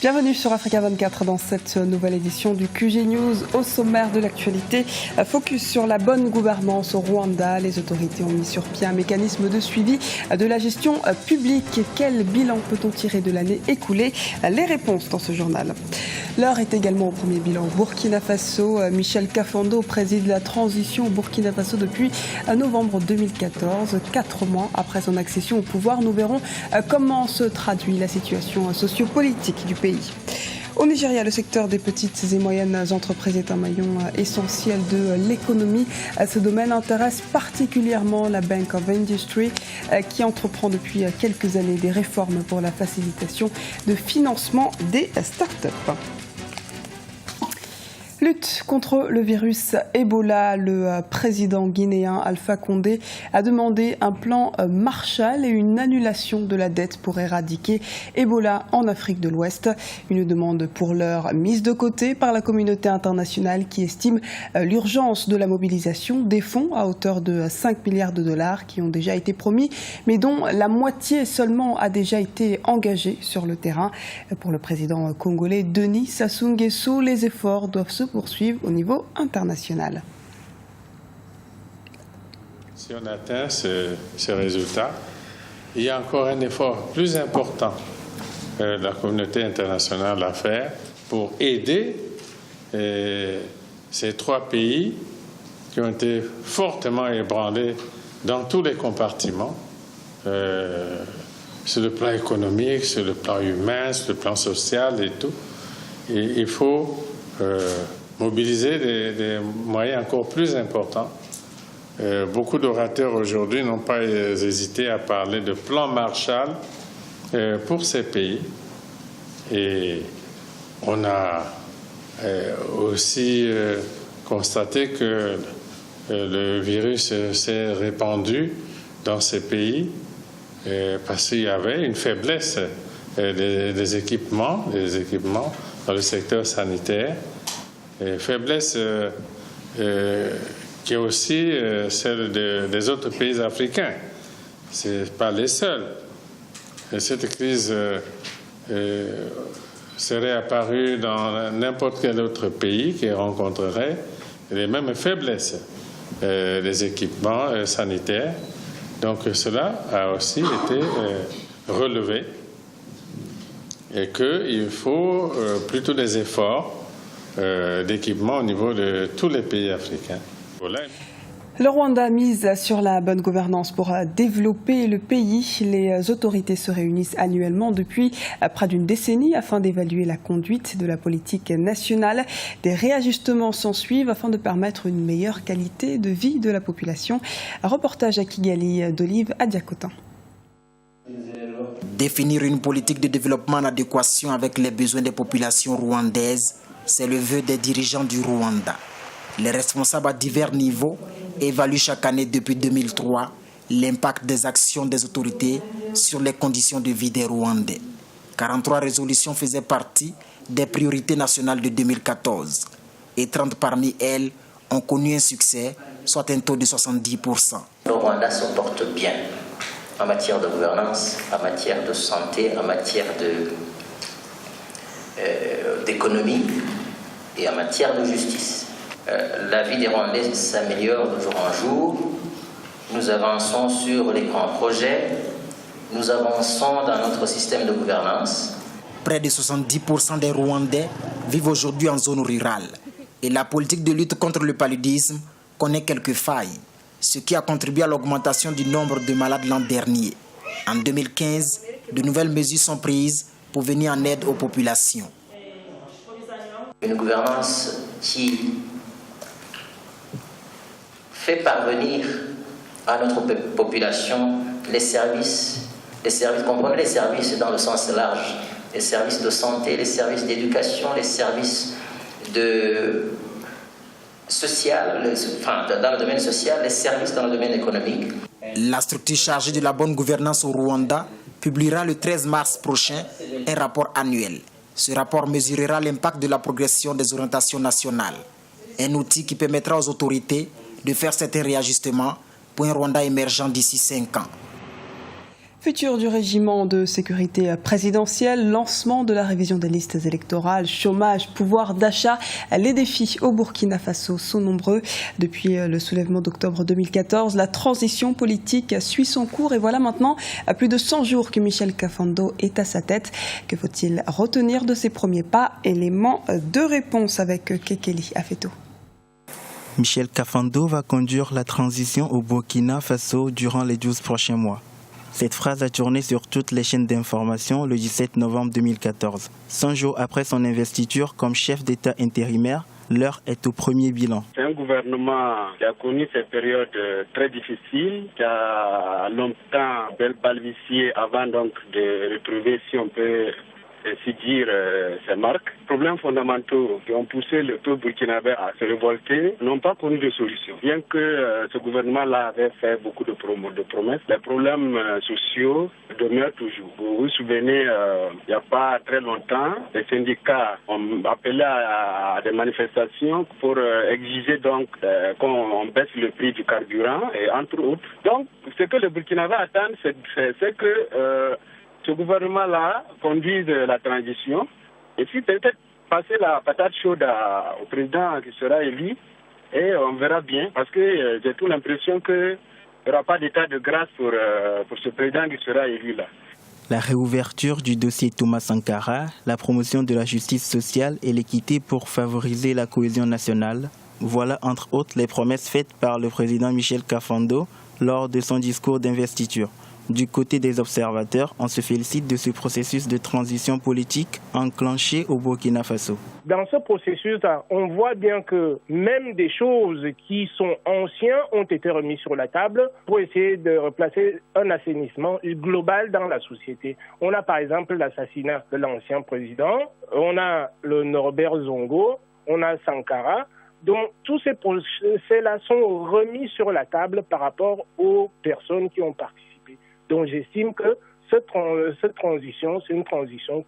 Bienvenue sur Africa 24 dans cette nouvelle édition du QG News. Au sommaire de l'actualité, focus sur la bonne gouvernance au Rwanda. Les autorités ont mis sur pied un mécanisme de suivi de la gestion publique. Quel bilan peut-on tirer de l'année écoulée? Les réponses dans ce journal. L'heure est également au premier bilan au Burkina Faso. Michel Kafando préside la transition au Burkina Faso depuis novembre 2014. 4 mois après son accession au pouvoir, nous verrons comment se traduit la situation sociopolitique du pays. Au Nigeria, le secteur des petites et moyennes entreprises est un maillon essentiel de l'économie. Ce domaine intéresse particulièrement la Bank of Industry qui entreprend depuis quelques années des réformes pour la facilitation de financement des startups. Lutte contre le virus Ebola, le président guinéen Alpha Condé a demandé un plan Marshall et une annulation de la dette pour éradiquer Ebola en Afrique de l'Ouest. Une demande pour l'heure mise de côté par la communauté internationale qui estime l'urgence de la mobilisation des fonds à hauteur de 5 milliards de dollars qui ont déjà été promis, mais dont la moitié seulement a déjà été engagée sur le terrain. Pour le président congolais Denis Sassou Nguesso, les efforts doivent se poursuivre au niveau international. Si on atteint ce résultat, il y a encore un effort plus important de la communauté internationale à faire pour aider ces 3 pays qui ont été fortement ébranlés dans tous les compartiments, sur le plan économique, sur le plan humain, sur le plan social et tout. Et il faut mobiliser des moyens encore plus importants. Beaucoup d'orateurs aujourd'hui n'ont pas hésité à parler de plan Marshall pour ces pays. Et on a aussi constaté que le virus s'est répandu dans ces pays parce qu'il y avait une faiblesse des équipements dans le secteur sanitaire. Faiblesse qui est aussi celle des autres pays africains. Ce n'est pas les seuls. Et cette crise serait apparue dans n'importe quel autre pays qui rencontrerait les mêmes faiblesses des équipements sanitaires. Donc cela a aussi été relevé et qu'il faut plutôt des efforts d'équipement au niveau de tous les pays africains. Voilà. Le Rwanda mise sur la bonne gouvernance pour développer le pays. Les autorités se réunissent annuellement depuis près d'une décennie afin d'évaluer la conduite de la politique nationale. Des réajustements s'ensuivent afin de permettre une meilleure qualité de vie de la population. Un reportage à Kigali d'Olive Adiakotan. Définir une politique de développement en adéquation avec les besoins des populations rwandaises, c'est le vœu des dirigeants du Rwanda. Les responsables à divers niveaux évaluent chaque année depuis 2003 l'impact des actions des autorités sur les conditions de vie des Rwandais. 43 résolutions faisaient partie des priorités nationales de 2014 et 30 parmi elles ont connu un succès, soit un taux de 70%. Le Rwanda se porte bien en matière de gouvernance, en matière de santé, en matière d'économie et en matière de justice. La vie des Rwandais s'améliore de jour en jour. Nous avançons sur les grands projets. Nous avançons dans notre système de gouvernance. Près de 70% des Rwandais vivent aujourd'hui en zone rurale. Et la politique de lutte contre le paludisme connaît quelques failles, ce qui a contribué à l'augmentation du nombre de malades l'an dernier. En 2015, de nouvelles mesures sont prises pour venir en aide aux populations. Une gouvernance qui fait parvenir à notre population les services, comprenez les services dans le sens large, les services de santé, les services d'éducation, les services dans le domaine social, les services dans le domaine économique. La structure chargée de la bonne gouvernance au Rwanda publiera le 13 mars prochain un rapport annuel. Ce rapport mesurera l'impact de la progression des orientations nationales. Un outil qui permettra aux autorités de faire certains réajustements pour un Rwanda émergent d'ici 5 ans. Futur du régiment de sécurité présidentielle, lancement de la révision des listes électorales, chômage, pouvoir d'achat. Les défis au Burkina Faso sont nombreux. Depuis le soulèvement d'octobre 2014, la transition politique suit son cours et voilà maintenant plus de 100 jours que Michel Kafando est à sa tête. Que faut-il retenir de ses premiers pas? Élément de réponse avec Kekeli Afeto. Michel Kafando va conduire la transition au Burkina Faso durant les 12 prochains mois. Cette phrase a tourné sur toutes les chaînes d'information le 17 novembre 2014. 100 jours après son investiture comme chef d'État intérimaire, l'heure est au premier bilan. C'est un gouvernement qui a connu cette période très difficile, qui a longtemps balbutié avant donc de retrouver, si on peut ainsi dire, ses marques. Les problèmes fondamentaux qui ont poussé le peuple burkinabé à se révolter n'ont pas connu de solution. Bien que ce gouvernement-là avait fait beaucoup de promesses, les problèmes sociaux demeurent toujours. Vous vous souvenez, il n'y a pas très longtemps, les syndicats ont appelé à des manifestations pour exiger donc qu'on baisse le prix du carburant et entre autres. Donc, ce que le Burkinabé attend, c'est que ce gouvernement-là conduise la transition et puis peut-être passer la patate chaude au président qui sera élu et on verra bien parce que j'ai toute l'impression qu'il n'y aura pas d'état de grâce pour ce président qui sera élu là. La réouverture du dossier Thomas Sankara, la promotion de la justice sociale et l'équité pour favoriser la cohésion nationale, voilà entre autres les promesses faites par le président Michel Kafando lors de son discours d'investiture. Du côté des observateurs, on se félicite de ce processus de transition politique enclenché au Burkina Faso. Dans ce processus-là, on voit bien que même des choses qui sont anciennes ont été remises sur la table pour essayer de replacer un assainissement global dans la société. On a par exemple l'assassinat de l'ancien président, on a le Norbert Zongo, on a Sankara. Donc tous ces procès-là sont remis sur la table par rapport aux personnes qui ont participé. Donc j'estime que cette transition, c'est une transition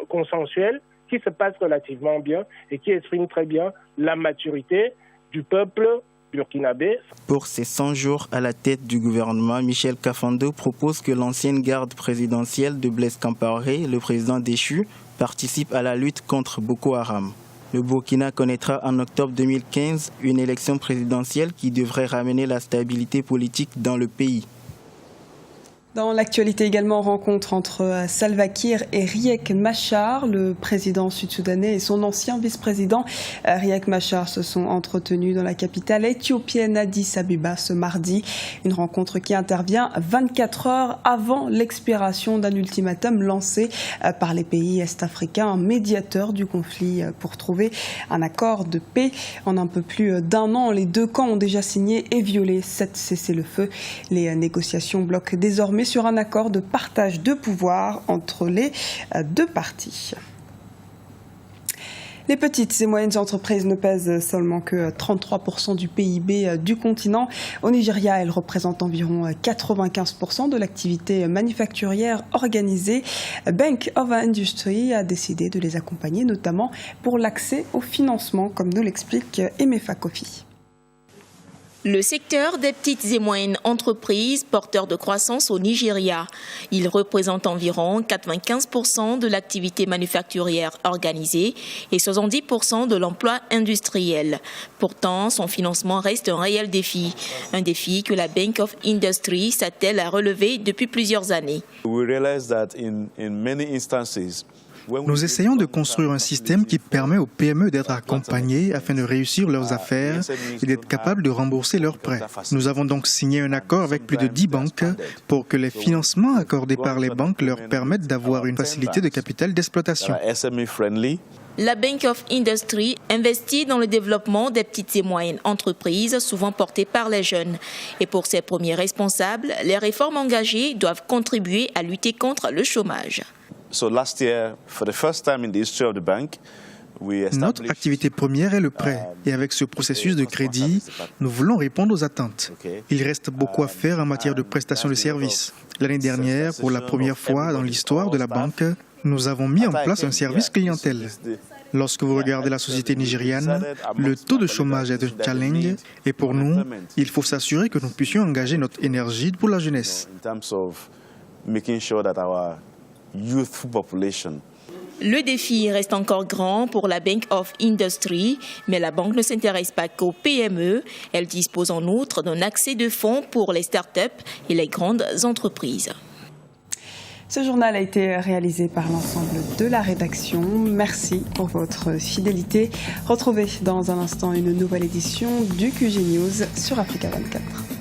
consensuelle qui se passe relativement bien et qui exprime très bien la maturité du peuple burkinabé. Pour ces 100 jours à la tête du gouvernement, Michel Kafando propose que l'ancienne garde présidentielle de Blaise Compaoré, le président déchu, participe à la lutte contre Boko Haram. Le Burkina connaîtra en octobre 2015 une élection présidentielle qui devrait ramener la stabilité politique dans le pays. Dans l'actualité également, rencontre entre Salva Kiir et Riek Machar. Le président sud-soudanais et son ancien vice-président Riek Machar se sont entretenus dans la capitale éthiopienne Addis Abeba ce mardi. Une rencontre qui intervient 24 heures avant l'expiration d'un ultimatum lancé par les pays est-africains, un médiateur du conflit pour trouver un accord de paix. En un peu plus d'un an, les deux camps ont déjà signé et violé 7 cessez-le-feu. Les négociations bloquent désormais sur un accord de partage de pouvoir entre les deux parties. Les petites et moyennes entreprises ne pèsent seulement que 33% du PIB du continent. Au Nigeria, elles représentent environ 95% de l'activité manufacturière organisée. Bank of Industry a décidé de les accompagner, notamment pour l'accès au financement, comme nous l'explique Emefa Kofi. Le secteur des petites et moyennes entreprises, porteur de croissance au Nigeria. Il représente environ 95% de l'activité manufacturière organisée et 70% de l'emploi industriel. Pourtant, son financement reste un réel défi. Un défi que la Bank of Industry s'attelle à relever depuis plusieurs années. Nous essayons de construire un système qui permet aux PME d'être accompagnées afin de réussir leurs affaires et d'être capables de rembourser leurs prêts. Nous avons donc signé un accord avec plus de 10 banques pour que les financements accordés par les banques leur permettent d'avoir une facilité de capital d'exploitation. La Bank of Industry investit dans le développement des petites et moyennes entreprises, souvent portées par les jeunes. Et pour ses premiers responsables, les réformes engagées doivent contribuer à lutter contre le chômage. Notre activité première est le prêt. Et avec ce processus de crédit, nous voulons répondre aux attentes. Il reste beaucoup à faire en matière de prestations de services. L'année dernière, pour la première fois dans l'histoire de la banque, nous avons mis en place un service clientèle. Lorsque vous regardez la société nigériane, le taux de chômage est un challenge et pour nous, il faut s'assurer que nous puissions engager notre énergie pour la jeunesse. making sure that our youthful population. Le défi reste encore grand pour la Bank of Industry, mais la banque ne s'intéresse pas qu'aux PME. Elle dispose en outre d'un accès de fonds pour les start-up et les grandes entreprises. Ce journal a été réalisé par l'ensemble de la rédaction. Merci pour votre fidélité. Retrouvez dans un instant une nouvelle édition du QG News sur Africa 24.